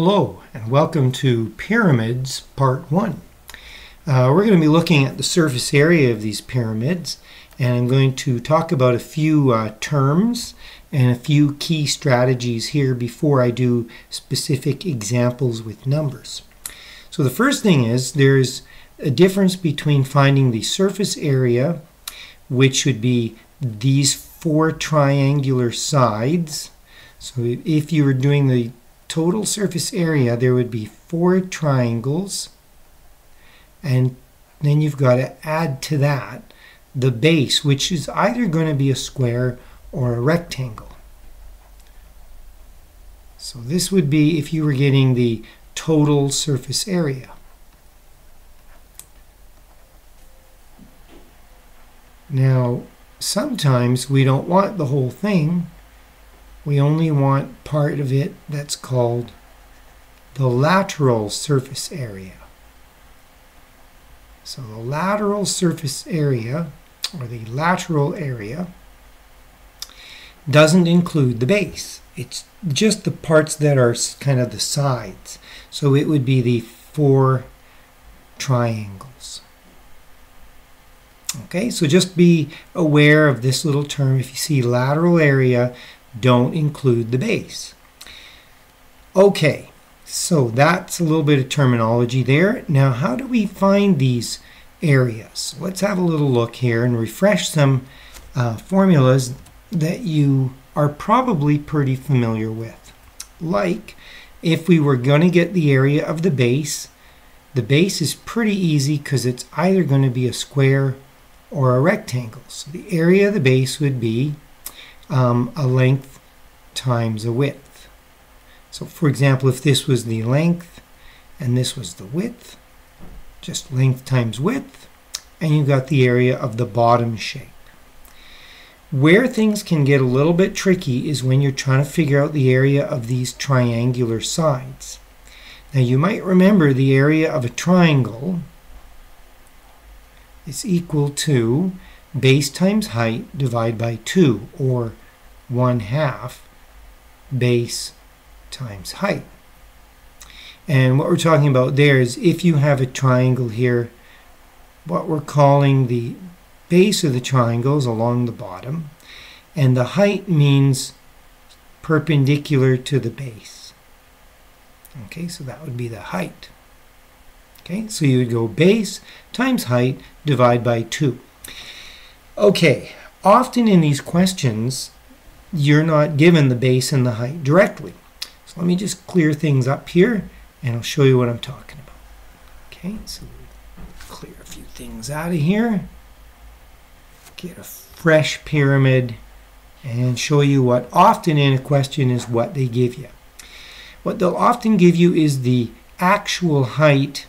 Hello and welcome to Pyramids Part 1. We're going to be looking at the surface area of these pyramids, and I'm going to talk about a few terms and a few key strategies here before I do specific examples with numbers. So the first thing is there's a difference between finding the surface area, which would be these four triangular sides. So if you were doing the total surface area, there would be four triangles, and then you've got to add to that the base, which is either going to be a square or a rectangle. So this would be if you were getting the total surface area. Now, sometimes we don't want the whole thing. We only want part of it that's called the lateral surface area. So the lateral surface area, or the lateral area, doesn't include the base. It's just the parts that are kind of the sides. So it would be the four triangles. Okay, so just be aware of this little term. If you see lateral area, don't include the base. Okay, so that's a little bit of terminology there. Now, how do we find these areas? Let's have a little look here and refresh some formulas that you are probably pretty familiar with. Like, if we were going to get the area of the base is pretty easy because it's either going to be a square or a rectangle. So the area of the base would be a length times a width. So for example, if this was the length and this was the width, just length times width, and you got the area of the bottom shape. Where things can get a little bit tricky is when you're trying to figure out the area of these triangular sides. Now you might remember the area of a triangle is equal to base times height divided by 2, or 1/2 base times height. And what we're talking about there is if you have a triangle here, what we're calling the base of the triangle is along the bottom, and the height means perpendicular to the base. Okay, so that would be the height. Okay, so you would go base times height divided by 2. Okay, often in these questions, you're not given the base and the height directly. So let me just clear things up here, and I'll show you what I'm talking about. Okay, so clear a few things out of here, get a fresh pyramid, and show you what often in a question is what they give you. What they'll often give you is the actual height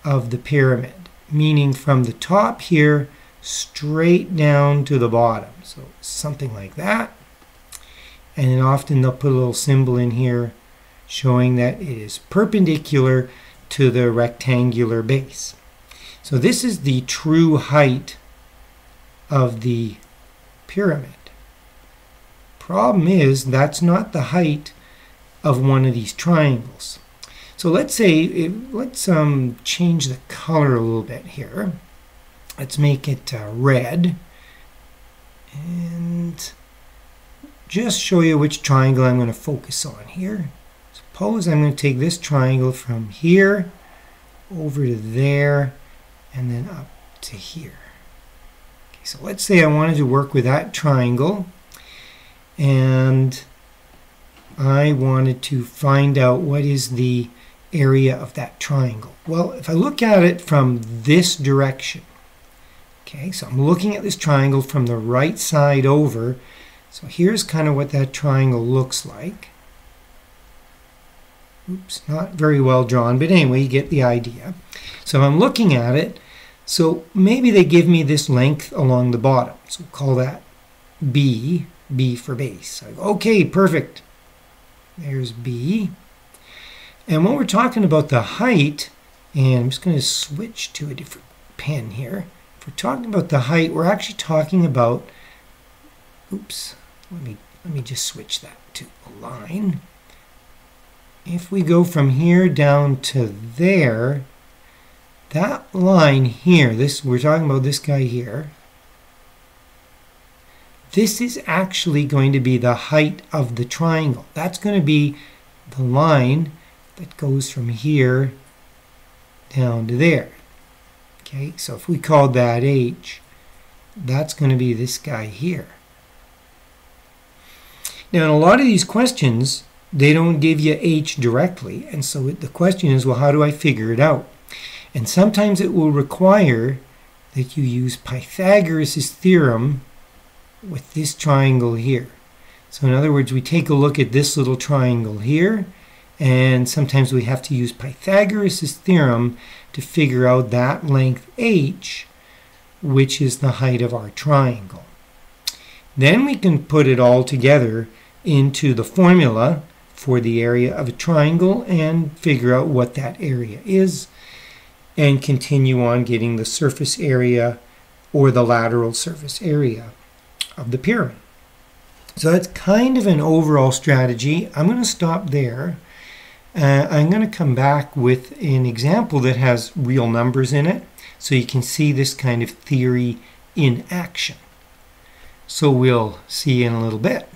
of the pyramid, meaning from the top here straight down to the bottom. So something like that. And then often they'll put a little symbol in here showing that it is perpendicular to the rectangular base. So this is the true height of the pyramid. Problem is that's not the height of one of these triangles. So let's say, let's change the color a little bit here. Let's make it red, and just show you which triangle I'm going to focus on here. Suppose I'm going to take this triangle from here over to there and then up to here. Okay, so let's say I wanted to work with that triangle, and I wanted to find out what is the area of that triangle. Well, if I look at it from this direction, okay, so I'm looking at this triangle from the right side over. So here's kind of what that triangle looks like. Oops, not very well drawn, but anyway, you get the idea. So I'm looking at it, so maybe they give me this length along the bottom. So we'll call that B, B for base. I go, okay, perfect. There's B. And when we're talking about the height, and I'm just going to switch to a different pen here. If we're talking about the height, we're actually talking about, oops, let me just switch that to a line. if we go from here down to there, that line here, we're talking about this guy here, this is actually going to be the height of the triangle. That's going to be the line that goes from here down to there. Okay, so if we call that H, that's going to be this guy here. Now, in a lot of these questions, they don't give you H directly, and so the question is, well, how do I figure it out? And sometimes it will require that you use Pythagoras' theorem with this triangle here. So in other words, we take a look at this little triangle here, and sometimes we have to use Pythagoras' theorem to figure out that length H, which is the height of our triangle. Then we can put it all together into the formula for the area of a triangle and figure out what that area is, and continue on getting the surface area or the lateral surface area of the pyramid. So that's kind of an overall strategy. I'm going to stop there. I'm going to come back with an example that has real numbers in it, so you can see this kind of theory in action. So we'll see you in a little bit.